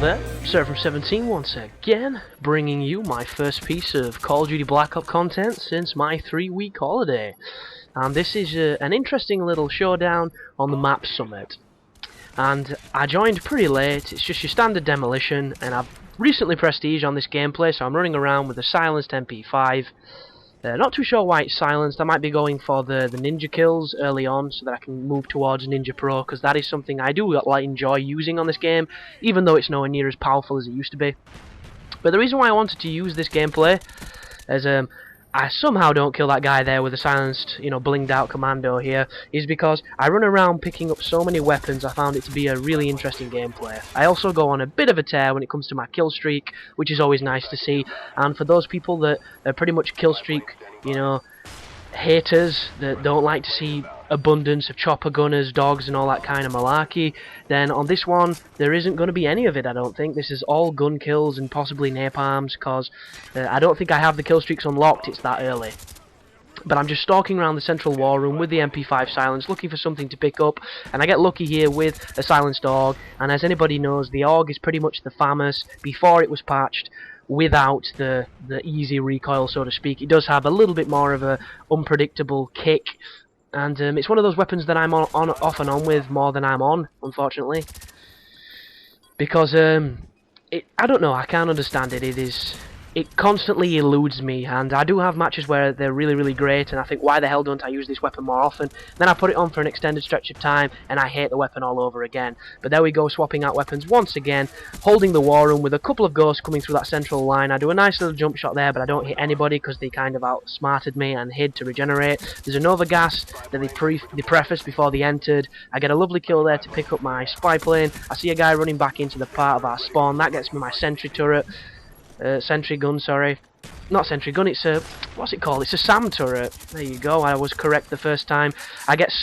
there, Server17 once again, bringing you my first piece of Call of Duty Black Ops content since my 3-week holiday. And this is an interesting little showdown on the map Summit. And I joined pretty late, it's just your standard demolition, and I've recently prestige on this gameplay, so I'm running around with a silenced MP5. Not too sure why it's silenced. I might be going for the ninja kills early on so that I can move towards Ninja Pro, because that is something I do enjoy using on this game, even though it's nowhere near as powerful as it used to be. But the reason why I wanted to use this gameplay is I somehow don't kill that guy there with a silenced, blinged out commando here, is because I run around picking up so many weapons. I found it to be a really interesting gameplay. I also go on a bit of a tear when it comes to my kill streak, which is always nice to see. And for those people that are pretty much kill streak, haters that don't like to see abundance of chopper gunners, dogs and all that kind of malarkey, then on this one there isn't going to be any of it. I don't think. This is all gun kills and possibly napalms, because I don't think I have the kill streaks unlocked, it's that early. But I'm just stalking around the central war room with the MP5 silence, looking for something to pick up, and I get lucky here with a silenced AUG. And as anybody knows, the AUG is pretty much the FAMAS before it was patched, without the easy recoil, so to speak. It does have a little bit more of a unpredictable kick, and it's one of those weapons that I'm off and on with more than I'm on, unfortunately, because I don't know, I can't understand it. It constantly eludes me, and I do have matches where they're really great, and I think, why the hell don't I use this weapon more often? Then I put it on for an extended stretch of time, and I hate the weapon all over again. But there we go, swapping out weapons once again, holding the war room with a couple of ghosts coming through that central line. I do a nice little jump shot there, but I don't hit anybody because they kind of outsmarted me and hid to regenerate. There's a Nova gas that they prefaced before they entered. I get a lovely kill there to pick up my spy plane. I see a guy running back into the part of our spawn. That gets me my sentry turret. Sentry gun, sorry. Not sentry gun, it's a... what's it called? It's a SAM turret. There you go, I was correct the first time. I get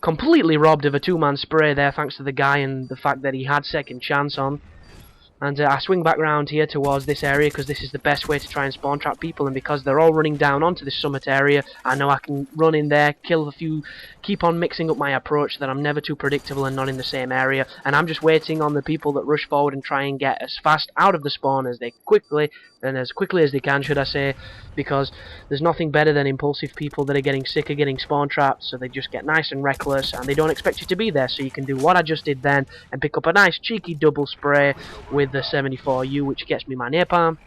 completely robbed of a two-man spray there, thanks to the guy and the fact that he had second chance on. And I swing back round here towards this area, because this is the best way to try and spawn trap people, and because they're all running down onto this summit area, I know I can run in there, kill a few, keep on mixing up my approach so that I'm never too predictable and not in the same area, and I'm just waiting on the people that rush forward and try and get as fast out of the spawn as quickly as they can, should I say, because there's nothing better than impulsive people that are getting sick of getting spawn trapped, so they just get nice and reckless, and they don't expect you to be there, so you can do what I just did then, and pick up a nice cheeky double spray with the 74U, which gets me my napalm.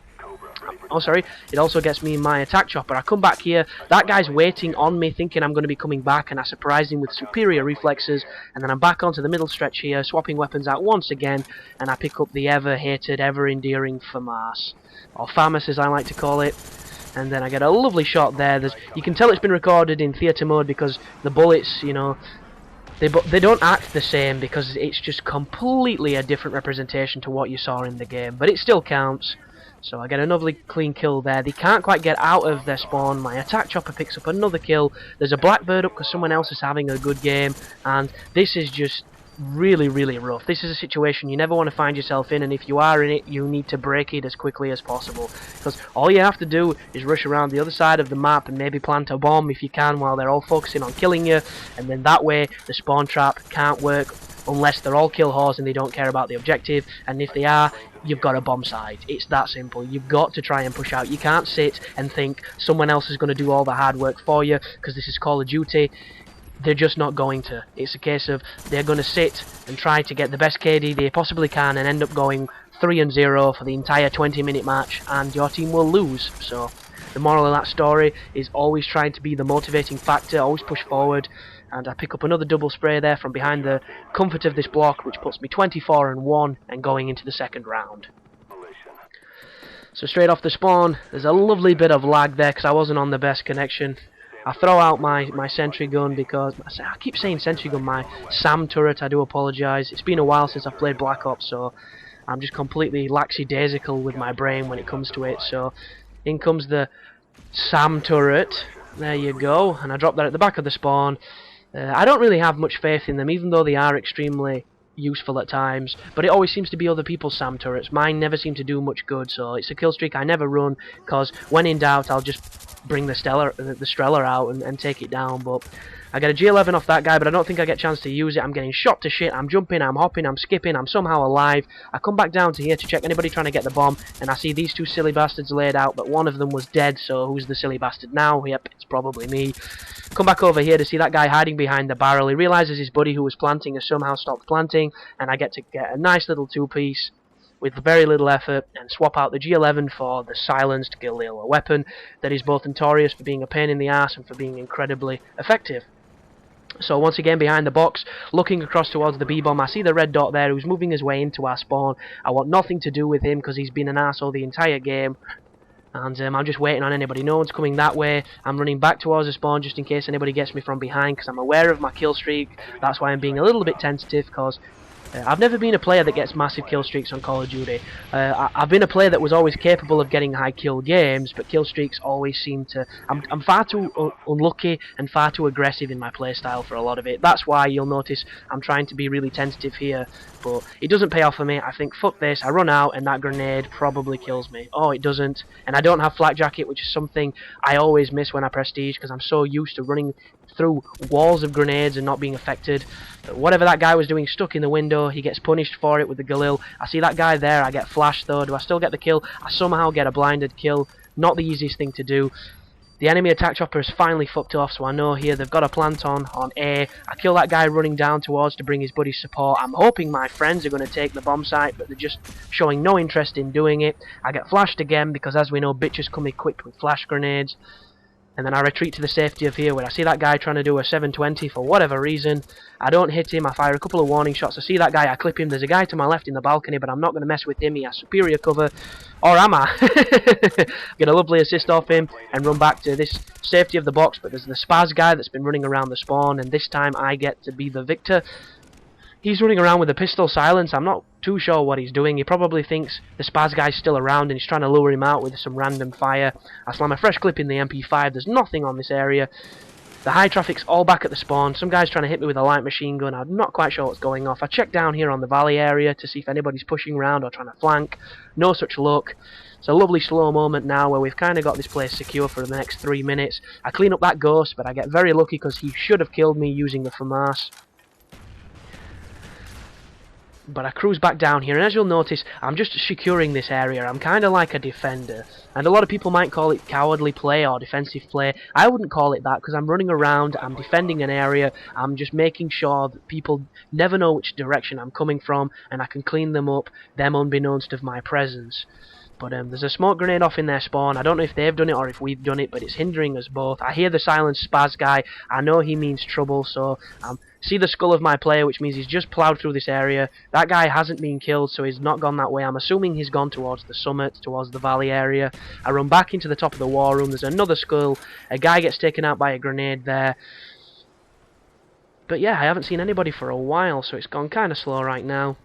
Oh, sorry, it also gets me my attack chopper. I come back here, that guy's waiting on me, thinking I'm going to be coming back, and I surprise him with superior reflexes, and then I'm back onto the middle stretch here, swapping weapons out once again, and I pick up the ever-hated, ever-endearing FAMAS, or FAMAS as I like to call it, and then I get a lovely shot there. You can tell it's been recorded in theatre mode, because the bullets, they don't act the same, because it's just completely a different representation to what you saw in the game, but it still counts. So I get another clean kill there. They can't quite get out of their spawn. My attack chopper picks up another kill. There's a blackbird up because someone else is having a good game, and this is just really rough. This is a situation you never want to find yourself in, and if you are in it, you need to break it as quickly as possible, because all you have to do is rush around the other side of the map and maybe plant a bomb if you can while they're all focusing on killing you, and then that way the spawn trap can't work unless they're all kill whores and they don't care about the objective, and if they are, you've got a bomb site. It's that simple. You've got to try and push out. You can't sit and think someone else is going to do all the hard work for you, because this is Call of Duty. They're just not going to. It's a case of they're going to sit and try to get the best KD they possibly can and end up going 3-0 for the entire 20-minute match, and your team will lose. So the moral of that story is always trying to be the motivating factor, always push forward. And I pick up another double spray there from behind the comfort of this block, which puts me 24-1 and going into the second round. So straight off the spawn, there's a lovely bit of lag there because I wasn't on the best connection. I throw out my sentry gun, because I keep saying sentry gun, my SAM turret, I do apologise. It's been a while since I've played Black Ops, so I'm just completely lackadaisical with my brain when it comes to it. So in comes the SAM turret, there you go, and I drop that at the back of the spawn. I don't really have much faith in them, even though they are extremely useful at times, but it always seems to be other people's SAM turrets. Mine never seem to do much good, so it's a kill streak I never run, because when in doubt I'll just bring the Strela out and take it down. But I get a G11 off that guy, but I don't think I get a chance to use it. I'm getting shot to shit. I'm jumping, I'm hopping, I'm skipping, I'm somehow alive. I come back down to here to check anybody trying to get the bomb, and I see these two silly bastards laid out, but one of them was dead, so who's the silly bastard now? Yep, it's probably me. Come back over here to see that guy hiding behind the barrel. He realises his buddy who was planting has somehow stopped planting, and I get to get a nice little two-piece with very little effort and swap out the G11 for the silenced guerrilla weapon that is both notorious for being a pain in the ass and for being incredibly effective. So once again behind the box, looking across towards the B-bomb, I see the red dot there who's moving his way into our spawn. I want nothing to do with him because he's been an arsehole the entire game. And I'm just waiting on anybody. No one's coming that way. I'm running back towards the spawn just in case anybody gets me from behind because I'm aware of my kill streak. That's why I'm being a little bit tentative because I've never been a player that gets massive kill streaks on Call of Duty. I've been a player that was always capable of getting high kill games, but kill streaks always seem to... I'm far too unlucky and far too aggressive in my playstyle for a lot of it. That's why you'll notice I'm trying to be really tentative here, but it doesn't pay off for me. I think, fuck this, I run out and that grenade probably kills me. Oh, it doesn't. And I don't have flak jacket, which is something I always miss when I prestige, because I'm so used to running through walls of grenades and not being affected. But whatever that guy was doing stuck in the window, he gets punished for it with the Galil. I see that guy there, I get flashed though. Do I still get the kill? I somehow get a blinded kill. Not the easiest thing to do. The enemy attack chopper has finally fucked off, so I know here they've got a plant on A. I kill that guy running down towards to bring his buddy support. I'm hoping my friends are going to take the bomb site, but they're just showing no interest in doing it. I get flashed again because, as we know, bitches come equipped with flash grenades. And then I retreat to the safety of here where I see that guy trying to do a 720 for whatever reason. I don't hit him, I fire a couple of warning shots. I see that guy, I clip him. There's a guy to my left in the balcony, but I'm not going to mess with him. He has superior cover. Or am I? Get a lovely assist off him and run back to this safety of the box. But there's the Spaz guy that's been running around the spawn, and this time I get to be the victor. He's running around with a pistol silence. I'm not too sure what he's doing. He probably thinks the Spaz guy's still around and he's trying to lure him out with some random fire. I slam a fresh clip in the MP5. There's nothing on this area. The high traffic's all back at the spawn. Some guy's trying to hit me with a light machine gun. I'm not quite sure what's going off. I check down here on the valley area to see if anybody's pushing around or trying to flank. No such luck. It's a lovely slow moment now where we've kind of got this place secure for the next 3 minutes. I clean up that ghost, but I get very lucky because he should have killed me using the FAMAS. But I cruise back down here, and as you'll notice, I'm just securing this area. I'm kind of like a defender, and a lot of people might call it cowardly play or defensive play. I wouldn't call it that, because I'm running around, I'm defending an area, I'm just making sure that people never know which direction I'm coming from, and I can clean them up, them unbeknownst of my presence. But there's a smoke grenade off in their spawn. I don't know if they've done it or if we've done it, but it's hindering us both. I hear the silenced Spaz guy. I know he means trouble, so see the skull of my player, which means he's just ploughed through this area. That guy hasn't been killed, so he's not gone that way. I'm assuming he's gone towards the summit, towards the valley area. I run back into the top of the war room. There's another skull. A guy gets taken out by a grenade there. But yeah, I haven't seen anybody for a while, so it's gone kind of slow right now.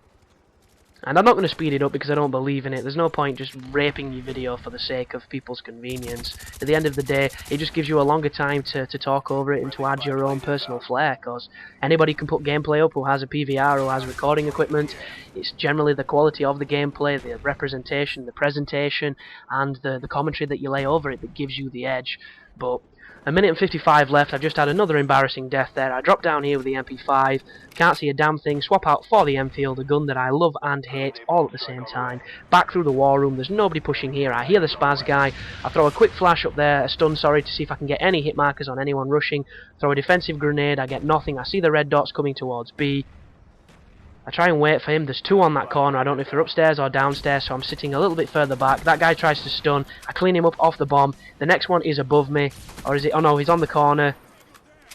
And I'm not going to speed it up because I don't believe in it. There's no point just raping your video for the sake of people's convenience. At the end of the day, it just gives you a longer time to talk over it and to add your own personal flair, because anybody can put gameplay up who has a PVR, who has recording equipment. It's generally the quality of the gameplay, the representation, the presentation, and the commentary that you lay over it that gives you the edge. But a minute and 55 left. I've just had another embarrassing death there. I drop down here with the MP5, can't see a damn thing, swap out for the Enfield, a gun that I love and hate all at the same time. Back through the war room, there's nobody pushing here. I hear the Spaz guy. I throw a quick flash up there, a stun, sorry, to see if I can get any hit markers on anyone rushing. Throw a defensive grenade, I get nothing. I see the red dots coming towards B. I try and wait for him. There's two on that corner. I don't know if they're upstairs or downstairs, so I'm sitting a little bit further back. That guy tries to stun. I clean him up off the bomb. The next one is above me. Or is it? Oh no, he's on the corner.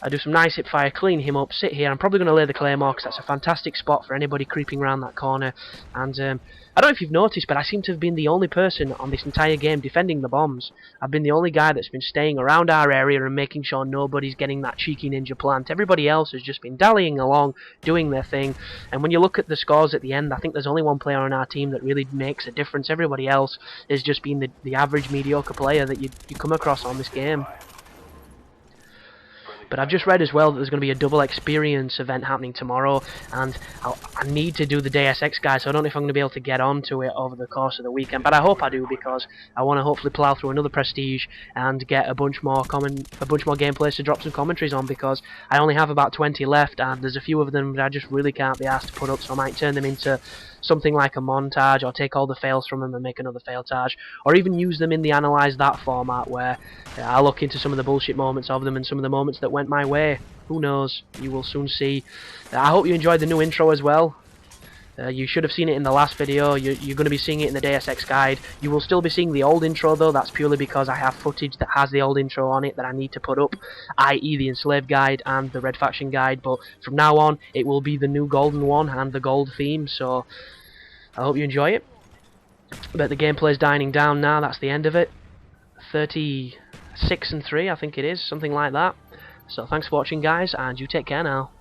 I do some nice hip fire, clean him up, sit here. I'm probably going to lay the claymore because that's a fantastic spot for anybody creeping around that corner. And I don't know if you've noticed, but I seem to have been the only person on this entire game defending the bombs. I've been the only guy that's been staying around our area and making sure nobody's getting that cheeky ninja plant. Everybody else has just been dallying along, doing their thing. And when you look at the scores at the end, I think there's only one player on our team that really makes a difference. Everybody else has just been the average mediocre player that you come across on this game. But I've just read as well that there's going to be a double experience event happening tomorrow, and I need to do the Deus Ex guide, so I don't know if I'm going to be able to get onto it over the course of the weekend, but I hope I do, because I want to hopefully plough through another Prestige and get a bunch more gameplays to drop some commentaries on, because I only have about 20 left, and there's a few of them that I just really can't be asked to put up, so I might turn them into something like a montage, or take all the fails from them and make another failtage, or even use them in the Analyze That format, where I look into some of the bullshit moments of them and some of the moments that went my way. Who knows? You will soon see. I hope you enjoyed the new intro as well. You should have seen it in the last video. You're going to be seeing it in the Deus Ex guide. You will still be seeing the old intro though. That's purely because I have footage that has the old intro on it that I need to put up, i.e. the Enslaved guide and the Red Faction guide. But from now on, it will be the new golden one and the gold theme. So I hope you enjoy it. But the gameplay's dying down now. That's the end of it. 36 and 3, I think it is, something like that. So thanks for watching, guys, and you take care now.